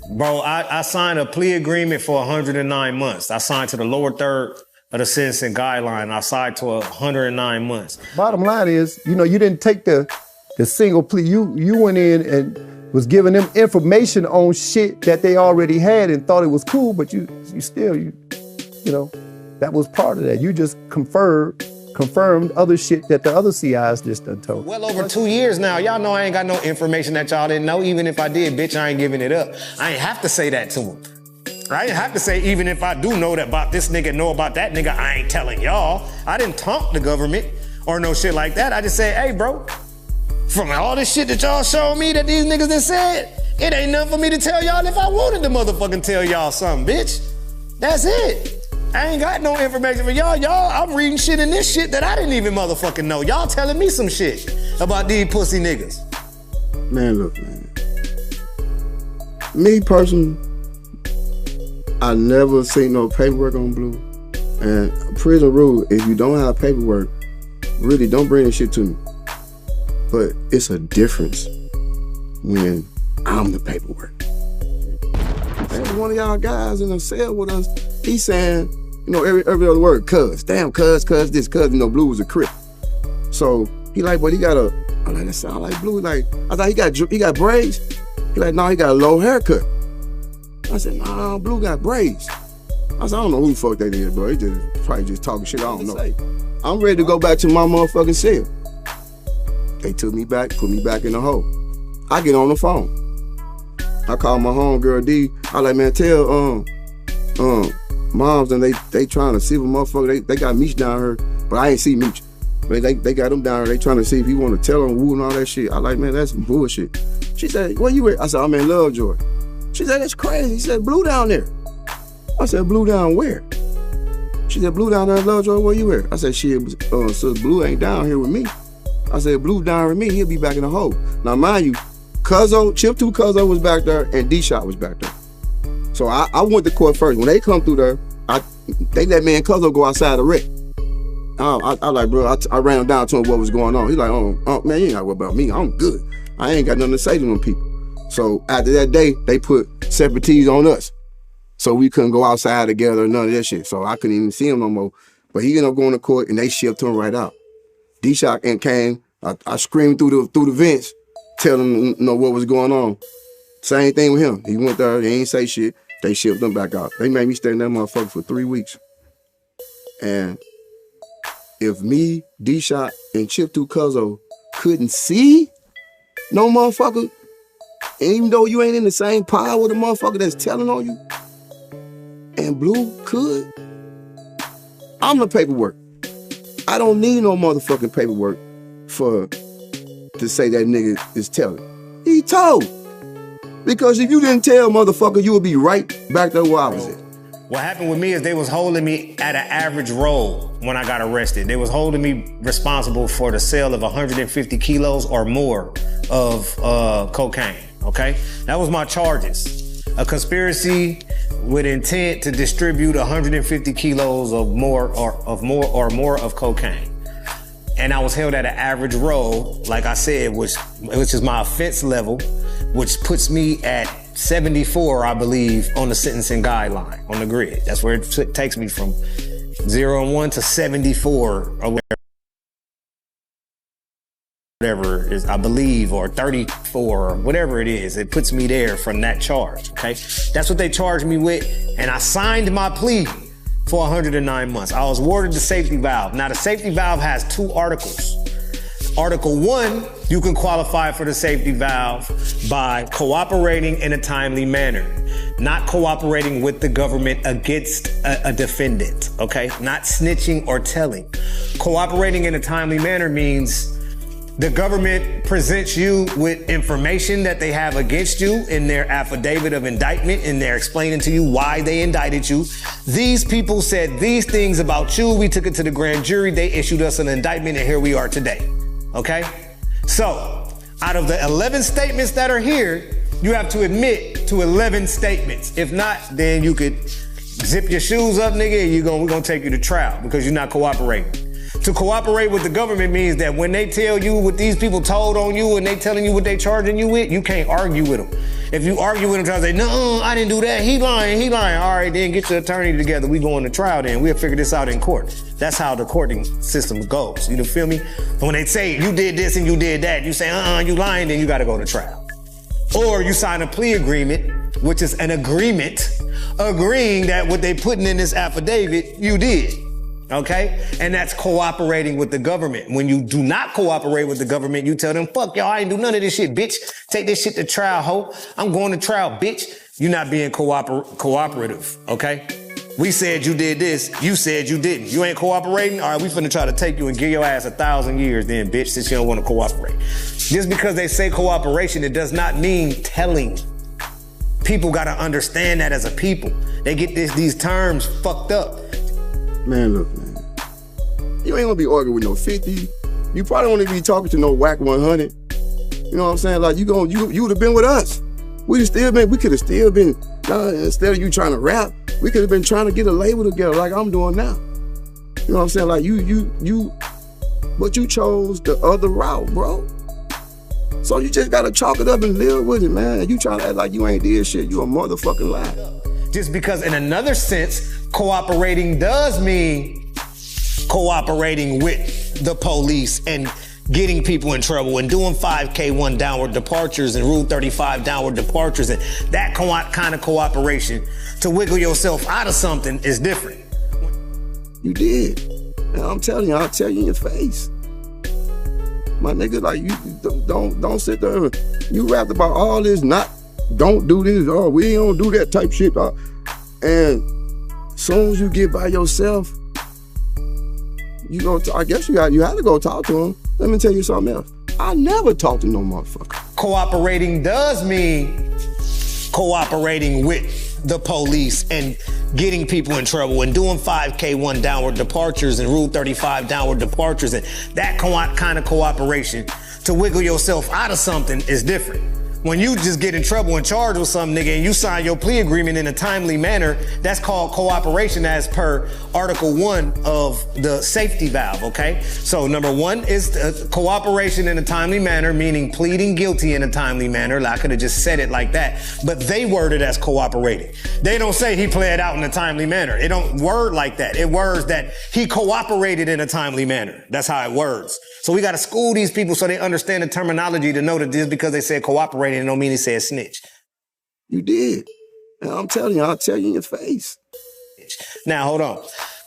Bro, I signed a plea agreement for 109 months. I signed to the lower third of the sentencing guideline. I signed to 109 months. Bottom line is, you didn't take the single plea. You went in and was giving them information on shit that they already had and thought it was cool, but you still, that was part of that. You just confirmed other shit that the other CIs just done told. Well over 2 years now. Y'all know I ain't got no information that y'all didn't know. Even if I did, bitch, I ain't giving it up. I ain't have to say that to him. I ain't have to say, even if I do know that about this nigga, know about that nigga, I ain't telling y'all. I didn't taunt the government or no shit like that. I just said, hey, bro, from all this shit that y'all showed me that these niggas done said, it ain't nothing for me to tell y'all if I wanted to motherfucking tell y'all something, bitch. That's it. I ain't got no information for y'all. I'm reading shit in this shit that I didn't even motherfucking know. Y'all telling me some shit about these pussy niggas. Man, look, man. Me personally, I never seen no paperwork on Blue. And prison rule, if you don't have paperwork, really don't bring this shit to me. But it's a difference when I'm the paperwork. There's one of y'all guys in the cell with us, he's saying, every other word, cuz, damn, cuz, this, cuz, Blue was a crip. So he like, but he got I'm like, that sound like Blue. Like, I thought he got braids. He like, no, he got a low haircut. I said, nah, Blue got braids. I said, I don't know who the fuck that is, bro. He probably just talking shit, I don't know. I'm ready to go back to my motherfucking cell. They took me back, put me back in the hole. I get on the phone. I call my homegirl D. I like, man, tell moms and they trying to see if a motherfucker, they got Meech down here, but I ain't see Meech. They got him down here, they trying to see if he want to tell them woo and all that shit. I like, man, that's some bullshit. She said, where you at? I said, I'm in Lovejoy. She said, that's crazy. He said, Blue down there. I said, Blue down where? She said, Blue down there in Lovejoy, where you at? I said, shit, so Blue ain't down here with me. I said, Blue down with me, he'll be back in the hole. Now, mind you, Chip 2 Cuzzo was back there and D-Shot was back there. So I went to court first. When they come through there, they let me and Cuzzo go outside the wreck. I like, bro, I ran down to him what was going on. He's like, oh, man, you ain't got to worry about me. I'm good. I ain't got nothing to say to them people. So after that day, they put separate T's on us. So we couldn't go outside together, none of that shit. So I couldn't even see him no more. But he ended up going to court and they shipped him right out. D-Shot and came, I screamed through the vents, telling him what was going on. Same thing with him. He went there, he ain't say shit. They shipped him back out. They made me stay in that motherfucker for 3 weeks. And if me, D-Shot, and Chip 2 Cuzzo couldn't see no motherfucker, and even though you ain't in the same pile with a motherfucker that's telling on you, and Blue could, I'm the paperwork. I don't need no motherfucking paperwork to say that nigga is telling. He told. Because if you didn't tell, motherfucker, you would be right back there where I was at. What happened with me is they was holding me at an average roll when I got arrested. They was holding me responsible for the sale of 150 kilos or more of cocaine, okay? That was my charges. A conspiracy with intent to distribute 150 kilos of more of cocaine. And I was held at an average roll, like I said, which is my offense level, which puts me at 74, I believe, on the sentencing guideline, on the grid. That's where it takes me from 0 and 1 to 74 or whatever it is, I believe, or 34, or whatever it is. It puts me there from that charge, okay? That's what they charged me with, and I signed my plea for 109 months. I was awarded the safety valve. Now, the safety valve has 2 articles. Article 1, you can qualify for the safety valve by cooperating in a timely manner, not cooperating with the government against a defendant, okay? Not snitching or telling. Cooperating in a timely manner means the government presents you with information that they have against you in their affidavit of indictment, and they're explaining to you why they indicted you. These people said these things about you. We took it to the grand jury. They issued us an indictment, and here we are today. Okay? So, out of the 11 statements that are here, you have to admit to 11 statements. If not, then you could zip your shoes up, nigga, and we're gonna take you to trial because you're not cooperating. To cooperate with the government means that when they tell you what these people told on you and they telling you what they charging you with, you can't argue with them. If you argue with them, try to say, no, I didn't do that, he lying. All right, then get your attorney together. We going to trial then. We'll figure this out in court. That's how the courting system goes. You feel me? When they say you did this and you did that, you say, you lying, then you gotta go to trial. Or you sign a plea agreement, which is an agreement agreeing that what they putting in this affidavit, you did. Okay? And that's cooperating with the government. When you do not cooperate with the government, you tell them, fuck y'all, I ain't do none of this shit, bitch. Take this shit to trial, ho. I'm going to trial, bitch. You're not being cooperative, okay? We said you did this, you said you didn't. You ain't cooperating? All right, we finna try to take you and give your ass 1,000 years then, bitch, since you don't wanna cooperate. Just because they say cooperation, it does not mean telling. People gotta understand that as a people. They get these terms fucked up. Man, look, man. You ain't gonna be arguing with no 50. You probably won't even be talking to no whack 100. You know what I'm saying? Like, you would have been with us. We could have still been, instead of you trying to rap, we could have been trying to get a label together like I'm doing now. You know what I'm saying? Like, but you chose the other route, bro. So you just gotta chalk it up and live with it, man. You trying to act like you ain't did shit, you a motherfucking lie. Just because in another sense, cooperating does mean cooperating with the police and getting people in trouble and doing 5K1 downward departures and Rule 35 downward departures, and that kind of cooperation to wiggle yourself out of something is different. You did. And I'm telling you, I'll tell you in your face. My nigga, like, you don't sit there and you rapped about all this, don't do this, we don't do that type shit. And as soon as you get by yourself, I guess you had to go talk to him. Let me tell you something else. I never talk to no motherfucker. Cooperating does mean cooperating with the police and getting people in trouble and doing 5K1 downward departures and Rule 35 downward departures, and that kind of cooperation to wiggle yourself out of something is different. When you just get in trouble and charged with something, nigga, and you sign your plea agreement in a timely manner, that's called cooperation as per Article 1 of the safety valve, okay? So number 1 is cooperation in a timely manner, meaning pleading guilty in a timely manner. I could have just said it like that, but they word it as cooperating. They don't say he pled out in a timely manner. It don't word like that. It words that he cooperated in a timely manner. That's how it words. So we got to school these people so they understand the terminology to know that just because they said cooperate, it don't mean he said snitch. You did. And I'm telling you, I'll tell you in your face. Now, hold on.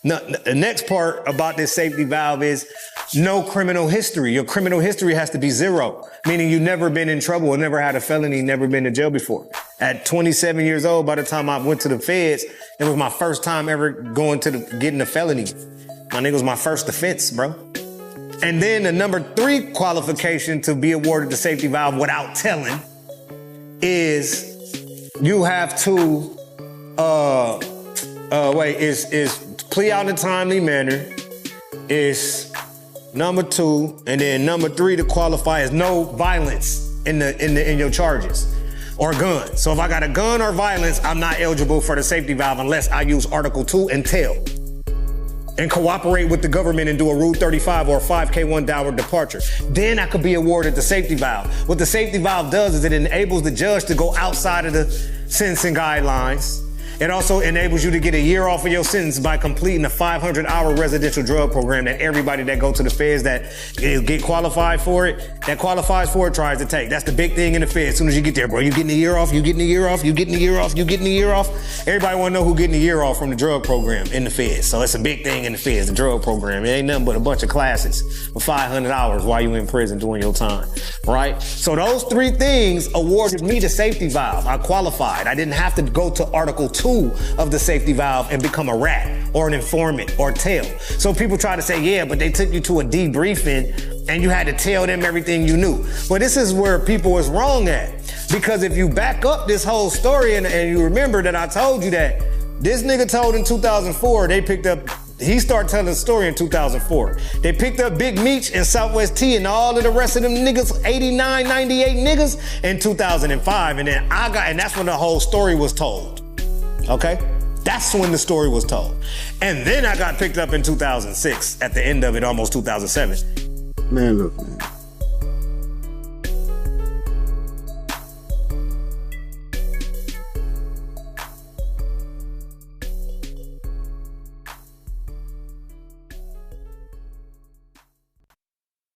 The next part about this safety valve is no criminal history. Your criminal history has to be 0, meaning you've never been in trouble or never had a felony, never been to jail before. At 27 years old, by the time I went to the feds, it was my first time ever going to getting a felony. My nigga was my first offense, bro. And then the number 3 qualification to be awarded the safety valve without telling is you have to is plea out in a timely manner is number 2, and then number 3 to qualify is no violence in your charges or gun. So if I got a gun or violence, I'm not eligible for the safety valve unless I use Article 2 and tell. And cooperate with the government and do a Rule 35 or a 5K1 downward departure. Then I could be awarded the safety valve. What the safety valve does is it enables the judge to go outside of the sentencing guidelines. It also enables you to get a year off of your sentence by completing a 500-hour residential drug program that everybody that go to the feds that get qualified for it, that qualifies for it, tries to take. That's the big thing in the feds. As soon as you get there, bro, you getting a year off, you getting a year off, you getting a year off, you getting a year off. Everybody want to know who getting a year off from the drug program in the feds. So it's a big thing in the feds, the drug program. It ain't nothing but a bunch of classes for 500 hours while you in prison doing your time, right? So those 3 things awarded me the safety valve. I qualified. I didn't have to go to Article 2 of the safety valve and become a rat or an informant or tell. So people try to say, yeah, but they took you to a debriefing and you had to tell them everything you knew. But this is where people is wrong at. Because if you back up this whole story and you remember that I told you that this nigga told in 2004, he started telling the story in 2004. They picked up Big Meech and Southwest T and all of the rest of them niggas, 89, 98 niggas in 2005. And then and that's when the whole story was told. Okay? That's when the story was told. And then I got picked up in 2006, at the end of it, almost 2007. Man, look, man.